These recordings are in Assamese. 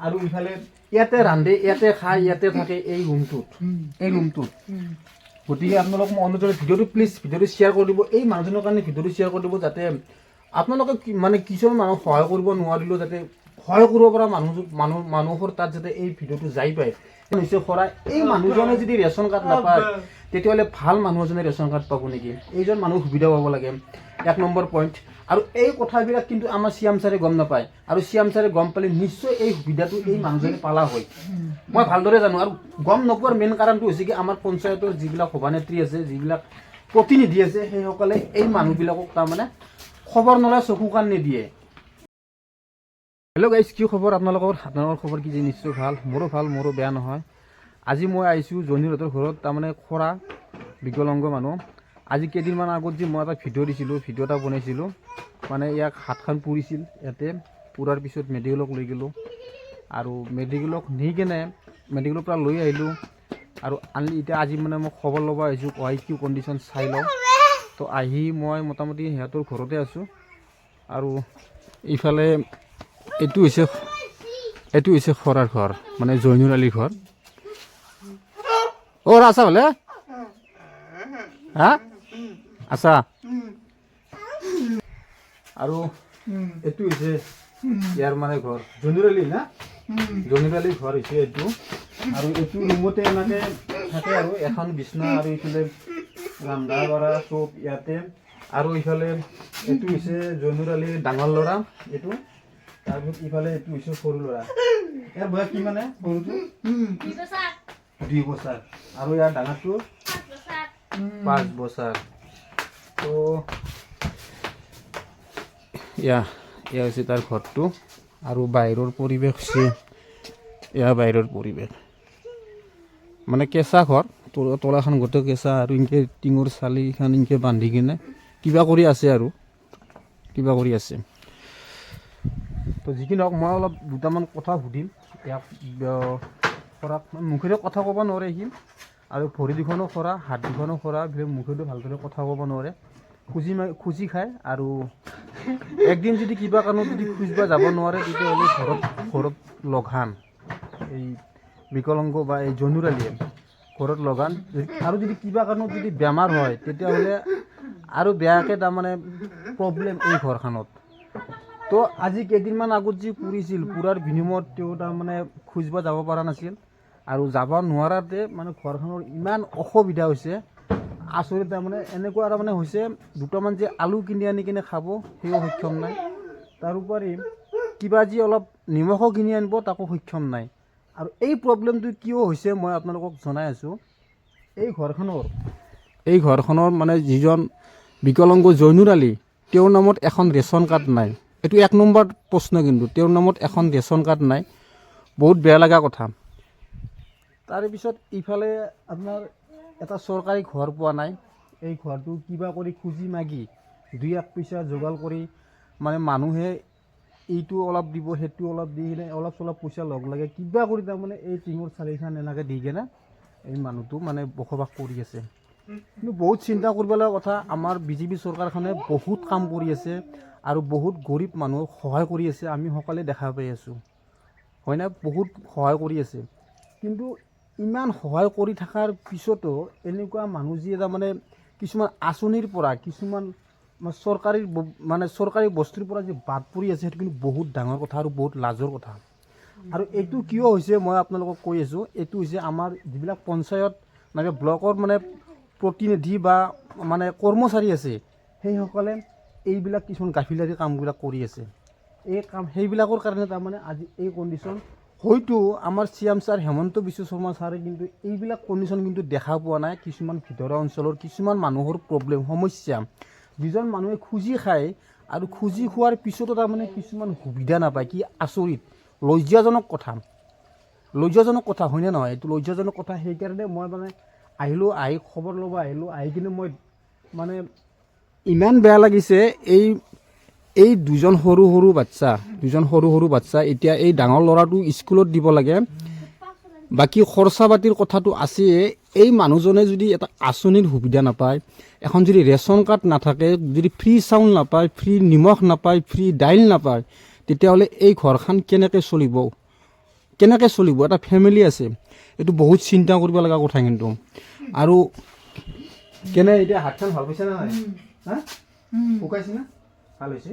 আৰু ইফালে ইয়াতে ৰান্ধে ইয়াতে খায় ইয়াতে থাকে এই ৰুমটোত গতিকে আপোনালোক মই অনুৰোধ কৰিছোঁ ভিডিঅ'টো প্লিজ ভিডিঅ'টো শ্বেয়াৰ কৰি দিব এই মানুহজনৰ কাৰণে ভিডিঅ'টো শ্বেয়াৰ কৰি দিব যাতে আপোনালোকে মানে কিছুমান মানুহক সহায় কৰিব নোৱাৰিলেও যাতে সহায় কৰিব পৰা মানুহৰ তাত যাতে এই ভিডিঅ'টো যাই পায় নিশ্চয় খৰা এই মানুহজনে যদি ৰেচন কাৰ্ড নাপায় তেতিয়াহ'লে ভাল মানুহ এজনে ৰেচন কাৰ্ড পাব নেকি এইজন মানুহ সুবিধা পাব লাগে 1 নম্বৰ পইণ্ট আৰু এই কথাবিলাক কিন্তু আমাৰ চিএম ছাৰে গম নাপায় আৰু চিএম ছাৰে গম পালে নিশ্চয় এই সুবিধাটো এই মানুহজনে পালা হয় মই ভালদৰে জানো আৰু গম নোপোৱাৰ মেইন কাৰণটো হৈছে কি আমাৰ পঞ্চায়তৰ যিবিলাক সভানেত্ৰী আছে যিবিলাক প্ৰতিনিধি আছে সেইসকলে এই মানুহবিলাকক তাৰমানে খবৰ নলয় চকু কাণ নিদিয়ে হেল্ল' গাইজ কি খবৰ আপোনালোকৰ খবৰ কি যে নিশ্চয় ভাল মোৰো বেয়া নহয় আজি মই আহিছোঁ জনিহঁতৰ ঘৰত তাৰমানে খৰা বিকলাংগ মানুহ আজি কেইদিনমান আগত যে মই এটা ভিডিঅ' এটা বনাইছিলোঁ মানে ইয়াক হাতখন পুৰিছিল ইয়াতে পুৰাৰ পিছত মেডিকেলক লৈ গ'লোঁ আৰু মেডিকেলক নি কেনে মেডিকেলৰ পৰা লৈ আহিলোঁ আৰু এতিয়া আজি মানে মই খবৰ ল'ব আহিছোঁ কি কণ্ডিশ্যন চাই লওঁ তো আহি মই মোটামুটি সিহঁতৰ ঘৰতে আছোঁ আৰু ইফালে এইটো হৈছে খৰাৰ ঘৰ মানে জইনুৰ আলীৰ ঘৰ অ' আছা বোলে হা আছা আৰু এইটো হৈছে ইয়াৰ মানে ঘৰ জইনুৰ আলী না জইনুৰ আলীৰ ঘৰ হৈছে এইটো আৰু এইটো ৰুমতে এনেকৈ থাকে আৰু এখন বিছনা আৰু ইফালে ৰন্ধা বঢ়া চব ইয়াতে আৰু ইফালে এইটো হৈছে জইনুৰ আলীৰ ডাঙৰ ল'ৰা এইটো তাৰপিছত ইফালে এইটো হৈছে সৰু ল'ৰা ইয়াৰ বয়স কি মানে সৰুটো 2 বছৰ আৰু ইয়াৰ ডাঙৰটো 5 বছৰ তো এয়া হৈছে তাৰ ঘৰটো আৰু বাহিৰৰ পৰিৱেশ হৈছে বাহিৰৰ পৰিৱেশ মানে কেঁচা ঘৰ তলাখন গোটেই কেঁচা আৰু এনেকৈ টিঙৰ চালিখন এনেকৈ বান্ধি কিনে কিবা কৰি আছে তো যিকি নহওক মই অলপ দুটামান কথা সুধিম ইয়াক খৰাক মুখেৰে কথা ক'ব নোৱাৰে সি আৰু ভৰি দুখনো খৰা হাত দুখনো খৰা মুখেতো ভালদৰে কথা ক'ব নোৱাৰে খুজি খায় আৰু একদিন যদি কিবা কাৰণত যদি খুজিব যাব নোৱাৰে তেতিয়াহ'লে ঘৰত লগান এই বিকলাংগ বা এই জইনুৰ আলীয়ে ঘৰত লগান আৰু যদি কিবা কাৰণত যদি বেমাৰ হয় তেতিয়াহ'লে আৰু বেয়াকৈ তাৰমানে প্ৰব্লেম এই ঘৰখনত তো আজি কেইদিনমান আগত যি পুৰাৰ বিনিময়ত তেওঁ তাৰমানে খুজিব যাব পৰা নাছিল আৰু যাব নোৱাৰাতে মানে ঘৰখনৰ ইমান অসুবিধা হৈছে আচৰিত তাৰমানে এনেকুৱা তাৰমানে হৈছে দুটামান যে আলু কিনি আনি কিনে খাব সেও সক্ষম নাই তাৰোপৰি কিবা যি অলপ নিমখো কিনি আনিব তাকো সক্ষম নাই আৰু এই প্ৰব্লেমটো কিয় হৈছে মই আপোনালোকক জনাই আছোঁ এই ঘৰখনৰ মানে যিজন বিকলাংগ জইনুৰ আলী তেওঁৰ নামত এখন ৰেচন কাৰ্ড নাই এইটো 1 নম্বৰ প্ৰশ্ন কিন্তু তেওঁৰ নামত এখন ৰেচন কাৰ্ড নাই বহুত বেয়া লগা কথা তাৰপিছত ইফালে আপোনাৰ এটা চৰকাৰী ঘৰ পোৱা নাই এই ঘৰটো কিবা কৰি খুজি মাগি 2-1 পইচা যোগাৰ কৰি মানে মানুহে এইটো অলপ দিব সেইটো অলপ দি কিনে অলপ চলপ পইচা লগ লাগে কিবা কৰি তাৰমানে এই টিঙৰ চালিখন এনেকৈ দি কিনে এই মানুহটো মানে বসবাস কৰি আছে কিন্তু বহুত চিন্তা কৰিব লগা কথা আমাৰ বিজেপি চৰকাৰখনে বহুত কাম কৰি আছে আৰু বহুত গৰীব মানুহক সহায় কৰি আছে আমি সকলোৱে দেখা পাই আছোঁ হয়নে বহুত সহায় কৰি আছে কিন্তু ইমান সহায় কৰি থকাৰ পিছতো এনেকুৱা মানুহ যি তাৰমানে কিছুমান আঁচনিৰ পৰা কিছুমান চৰকাৰী বস্তুৰ পৰা যে বাদ পৰি আছে সেইটো কিন্তু বহুত ডাঙৰ কথা আৰু বহুত লাজৰ কথা আৰু এইটো কিয় হৈছে মই আপোনালোকক কৈ আছোঁ এইটো হৈছে আমাৰ যিবিলাক পঞ্চায়ত মানে ব্লকৰ মানে প্ৰতিনিধি বা মানে কৰ্মচাৰী আছে সেইসকলে এইবিলাক কিছুমান গাফিলাৰী কামবিলাক কৰি আছে এই কাম সেইবিলাকৰ কাৰণে তাৰমানে আজি এই কণ্ডিশ্যন হয়তো আমাৰ চিএম ছাৰ হেমন্ত বিশ্ব শৰ্মা ছাৰে কিন্তু এইবিলাক কণ্ডিশ্যন কিন্তু দেখা পোৱা নাই কিছুমান ভিতৰুৱা অঞ্চলৰ কিছুমান মানুহৰ সমস্যা যিজন মানুহে খুজি খায় আৰু খুজি খোৱাৰ পিছতো তাৰমানে কিছুমান সুবিধা নাপায় কি আচৰিত লজ্জাজনক কথা হয়নে নহয় এইটো লজ্জাজনক কথা সেইকাৰণে মই মানে আহি খবৰ ল'ব আহি কিনে মই মানে ইমান বেয়া লাগিছে এই দুজন সৰু বাচ্চা এতিয়া এই ডাঙৰ ল'ৰাটো স্কুলত দিব লাগে বাকী খৰচা পাতিৰ কথাটো আছে এই মানুহজনে যদি এটা আঁচনিৰ সুবিধা নাপায় এখন যদি ৰেচন কাৰ্ড নাথাকে যদি ফ্ৰী চাউল নাপায় ফ্ৰী নিমখ নাপায় ফ্ৰী দাইল নাপায় তেতিয়াহ'লে এই ঘৰখন কেনেকৈ চলিব কেনেকৈ চলিব, এটা ফেমিলি আছে, এইটো বহুত চিন্তা কৰিব লগা কথা কিন্তু। আৰু কেনে এতিয়া হাতখন ভাল পাইছে নে নাই? হা শুকাইছে না? ভাল হৈছে।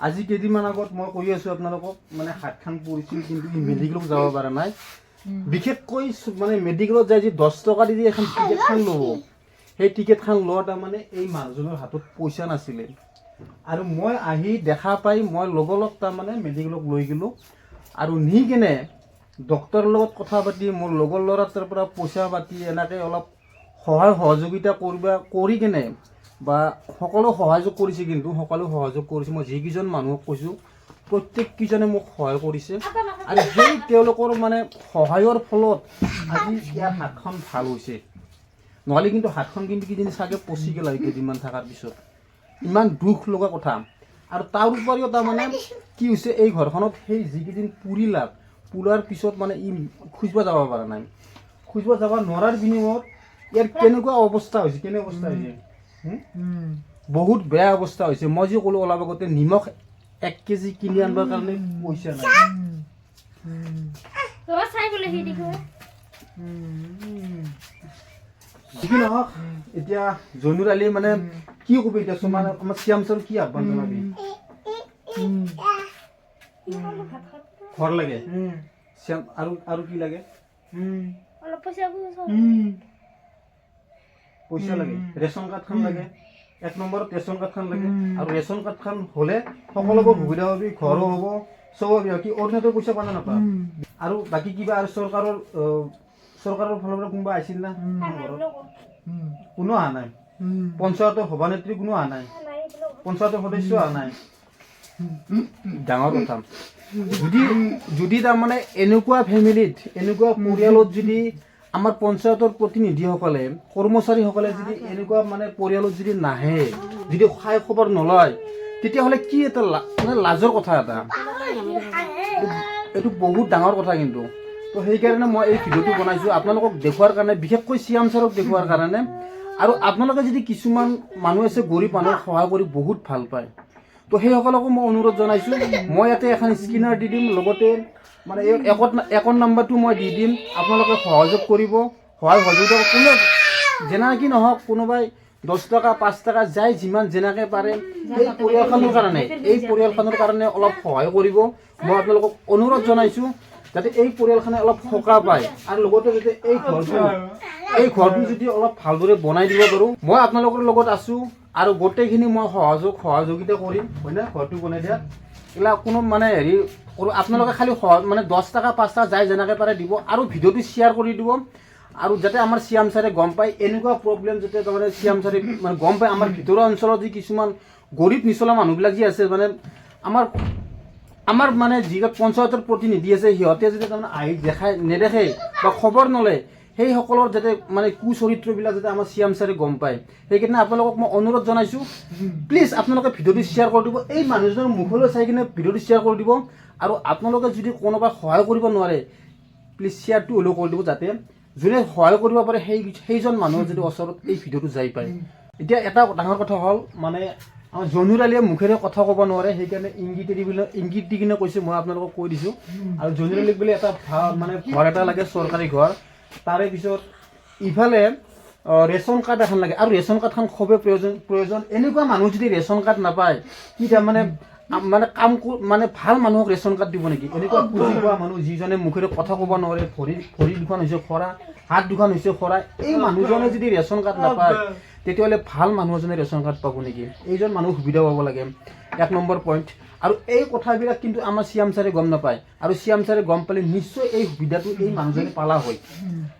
আজি কেইদিনমান আগত মই কৈ আছোঁ আপোনালোকক, মানে হাতখন পৰিছিল কিন্তু মেডিকেলত যাব পৰা নাই। বিশেষকৈ মানে মেডিকেলত যাই যি 10 টকা দি এখন টিকেটখন ল'ব, সেই টিকেটখন লোৱা তাৰমানে এই মানুহজনৰ হাতত পইচা নাছিলে। আৰু মই আহি দেখা পাই মই লগ তাৰমানে মেডিকেলত লৈ গ'লোঁ। আৰু নি কেনে ডক্টৰৰ লগত কথা পাতি মোৰ লগৰ ল'ৰা তাৰ পৰা পইচা পাতি এনেকৈ অলপ সহায় সহযোগিতা কৰি কেনে বা সকলো সহযোগ কৰিছে, কিন্তু সকলো সহযোগ কৰিছে। মই যিকেইজন মানুহক কৈছোঁ প্ৰত্যেককেইজনে মোক সহায় কৰিছে। আৰু সেই তেওঁলোকৰ মানে সহায়ৰ ফলত আজি ইয়াৰ হাতখন ভাল হৈছে। নহ'লে কিন্তু হাতখন কিন্তু কিজানি চাগে পচি গ'ল আৰু কেইদিনমান থকাৰ পিছত। ইমান দুখ লগা কথা। আৰু তাৰ উপৰিও তাৰমানে কি হৈছে, এই ঘৰখনত সেই যিকেইদিন পুৰাৰ পিছত মানে ই খুজিব যাব পৰা নাই। খুজিব যাব নোৱাৰাৰ বিনিময়ত ইয়াৰ কেনেকুৱা অৱস্থা হৈছে, বহুত বেয়া অৱস্থা হৈছে। মই যে ক'লোঁ অলপ আগতে, নিমখ 1 কেজি কিনি আনিবৰ কাৰণে পইচা নাই। কি নহওক, এতিয়া জনুৰ আলী মানে কি ক'বি এতিয়া, মানে আমাৰ শ্যাম ছাৰ কি আহ্বান জনাবি? ঘৰ লাগে শ্যাম, আৰু কি লাগে? পইচা লাগে, ৰেচন কাৰ্ডখন লাগে। 1 নম্বৰত ৰেচন কাৰ্ডখন লাগে। আৰু ৰেচন কাৰ্ডখন হ'লে সকলোবোৰ সুবিধা হ'ব, ঘৰো হ'ব, চব হ'ব। কি অৰুণাচলৰ পইচা পালে নাপায়? আৰু বাকী কিবা আৰু চৰকাৰৰ ফালৰ পৰা কোনোবা আহিছিল না? কোনো অহা নাই। পঞ্চায়তৰ সভানেত্ৰী কোনো অহা নাই, পঞ্চায়তৰ সদস্য অহা নাই। ডাঙৰ কথা। যদি তাৰমানে এনেকুৱা ফেমিলিত, এনেকুৱা পৰিয়ালত যদি আমাৰ পঞ্চায়তৰ প্ৰতিনিধিসকলে, কৰ্মচাৰীসকলে যদি এনেকুৱা মানে পৰিয়ালত যদি নাহে, যদি খাই খবৰ নলয়, তেতিয়াহ'লে কি এটা মানে লাজৰ কথা এটা। এইটো বহুত ডাঙৰ কথা কিন্তু। তো সেইকাৰণে মই এই ভিডিঅ'টো বনাইছোঁ আপোনালোকক দেখুৱাৰ কাৰণে, বিশেষকৈ শ্যাম ছাৰক দেখুৱাৰ কাৰণে। আৰু আপোনালোকে যদি কিছুমান মানুহ আছে, গৰীব মানুহক সহায় কৰি বহুত ভাল পায়, তো সেইসকলকো মই অনুৰোধ জনাইছোঁ। মই ইয়াতে এখন স্কেনাৰ দি দিম, লগতে মানে এই একাউণ্ট নাম্বাৰটো মই দি দিম। আপোনালোকে সহযোগ কৰিব, সহায় সহযোগিতা কোনো যেনেকৈ নহওক, কোনোবাই 10 টকা 5 টকা যাই যিমান যেনেকৈ পাৰে এই পৰিয়ালখনৰ কাৰণে অলপ সহায় কৰিব। মই আপোনালোকক অনুৰোধ জনাইছোঁ যাতে এই পৰিয়ালখনে অলপ সকাহ পায়, আৰু লগতে যাতে এই ঘৰটো যদি অলপ ভালদৰে বনাই দিব পাৰোঁ। মই আপোনালোকৰ লগত আছোঁ আৰু গোটেইখিনি মই সহযোগিতা কৰিম, হয় না? ঘৰটো বনাই দিয়াত এইবিলাক কোনো মানে হেৰি আপোনালোকে খালি মানে 10 টকা 5 টকা যাই যেনেকৈ পাৰে দিব, আৰু ভিডিঅ'টো শ্বেয়াৰ কৰি দিব। আৰু যাতে আমাৰ শ্যাম ছাৰে গম পায় এনেকুৱা প্ৰব্লেম, যাতে তাৰমানে শ্যাম ছাৰে মানে গম পায় আমাৰ ভিতৰুৱা অঞ্চলত যি কিছুমান গৰীব নিচলা মানুহবিলাক যি আছে, মানে আমাৰ মানে যিবিলাক পঞ্চায়তৰ প্ৰতিনিধি আছে, সিহঁতে যাতে তাৰমানে আহি নেদেখে বা খবৰ নলয়, সেইসকলৰ যাতে মানে কুচৰিত্ৰবিলাক যাতে আমাৰ শ্যাম ছাৰে গম পায়। সেইকাৰণে আপোনালোকক মই অনুৰোধ জনাইছোঁ, প্লিজ আপোনালোকে ভিডিঅ'টো শ্বেয়াৰ কৰি দিব। এই মানুহজনৰ মুখলৈ চাই কিনে ভিডিঅ'টো শ্বেয়াৰ কৰি দিব। আৰু আপোনালোকে যদি কোনোবাই সহায় কৰিব নোৱাৰে, প্লিজ শ্বেয়াৰটো হ'লেও কৰি দিব, যাতে যোনে সহায় কৰিব পাৰে সেইজন মানুহৰ যদি ওচৰত এই ভিডিঅ'টো যাই পায়। এতিয়া এটা ডাঙৰ কথা হ'ল, মানে আমাৰ জনুৰ আলীয়ে মুখেৰে কথা ক'ব নোৱাৰে, সেইকাৰণে ইংগিত দি কিনে কৈছে। মই আপোনালোকক কৈ দিছোঁ। আৰু জনুৰ আলীক বোলে এটা ভাল মানে ঘৰ এটা লাগে, চৰকাৰী ঘৰ। তাৰে পিছত ইফালে ৰেচন কাৰ্ড এখন লাগে, আৰু ৰেচন কাৰ্ডখন খুবেই প্ৰয়োজন। এনেকুৱা মানুহ যদি ৰেচন কাৰ্ড নাপায়, কি তাৰমানে মানে ভাল মানুহক ৰেচন কাৰ্ড দিব নেকি? এনেকুৱা বুজি পোৱা মানুহ যিজনে মুখেৰে কথা ক'ব নোৱাৰে, ভৰি দুখন হৈছে খৰা, হাত দুখন হৈছে খৰা, এই মানুহজনে যদি ৰেচন কাৰ্ড নাপায়, তেতিয়াহ'লে ভাল মানুহ এজনে ৰেচন কাৰ্ড পাব নেকি? এইজন মানুহ সুবিধা পাব লাগে, 1 নম্বৰ পইণ্ট। আৰু এই কথাবিলাক কিন্তু আমাৰ শ্যাম ছাৰে গম নাপায়, আৰু শ্যাম ছাৰে গম পালে নিশ্চয় এই সুবিধাটো এই মানুহজনে পালা হয়।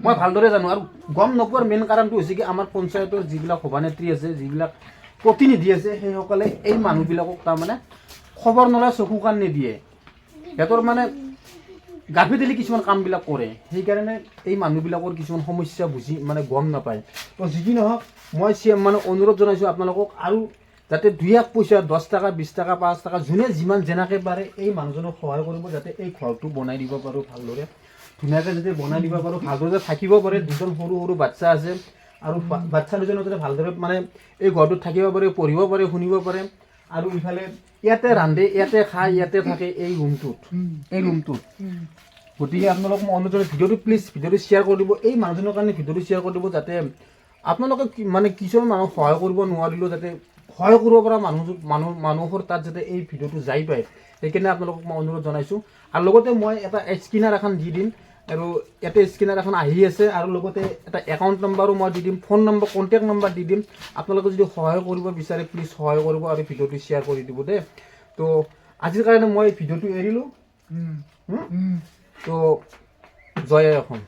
মই ভালদৰে জানো। আৰু গম নোপোৱাৰ মেইন কাৰণটো হৈছে কি, আমাৰ পঞ্চায়তৰ যিবিলাক সভানেত্ৰী আছে, যিবিলাক প্ৰতিনিধি আছে, সেইসকলে এই মানুহবিলাকক তাৰমানে খবৰ নলয়, চকু কাণ নিদিয়ে। সিহঁতৰ মানে গাফিলতি কিছুমান কামবিলাক কৰে, সেইকাৰণে এই মানুহবিলাকৰ কিছুমান সমস্যা বুজি মানে গম নাপায়। তো যি কি নহওক, মই মানে অনুৰোধ জনাইছোঁ আপোনালোকক, আৰু যাতে 2-1 পইচা 10 টকা 20 টকা 5 টকা যোনে যিমান যেনেকৈ পাৰে এই মানুহজনক সহায় কৰিব, যাতে এই ঘৰটো বনাই দিব পাৰোঁ ভালদৰে, ধুনীয়াকৈ যাতে বনাই দিব পাৰোঁ, ভালদৰে থাকিব পাৰে। 2জন সৰু সৰু বাচ্চা আছে, আৰু বাচ্চা দুজনে যাতে ভালদৰে মানে এই ঘৰটোত থাকিব পাৰে, পঢ়িব পাৰে, শুনিব পাৰে। আৰু ইফালে ইয়াতে ৰান্ধে, ইয়াতে খায়, ইয়াতে থাকে এই ৰুমটোত। গতিকে আপোনালোকক মই অনুৰোধ জনাইছোঁ ভিডিঅ'টো প্লিজ ভিডিঅ'টো শ্বেয়াৰ কৰি দিব। এই মানুহজনৰ কাৰণে ভিডিঅ'টো শ্বেয়াৰ কৰি দিব যাতে আপোনালোকে মানে কিছুমান মানুহক সহায় কৰিব নোৱাৰিলেও যাতে সহায় কৰিব পৰা মানুহৰ তাত যাতে এই ভিডিঅ'টো যাই পায়, সেইকাৰণে আপোনালোকক মই অনুৰোধ জনাইছোঁ। আৰু লগতে মই এটা স্কেনাৰ এখন দি দিম, আৰু ইয়াতে স্কেনাৰ এখন আহি আছে, আৰু লগতে এটা একাউণ্ট নম্বৰো মই দি দিম, ফোন নম্বৰ, কণ্টেক্ট নম্বৰ দি দিম। আপোনালোকে যদি সহায় কৰিব বিচাৰে প্লিজ সহায় কৰিব আৰু ভিডিঅ'টো শ্বেয়াৰ কৰি দিব দেই। তো আজিৰ কাৰণে মই ভিডিঅ'টো এৰিলোঁ। তো জয় আই অসম।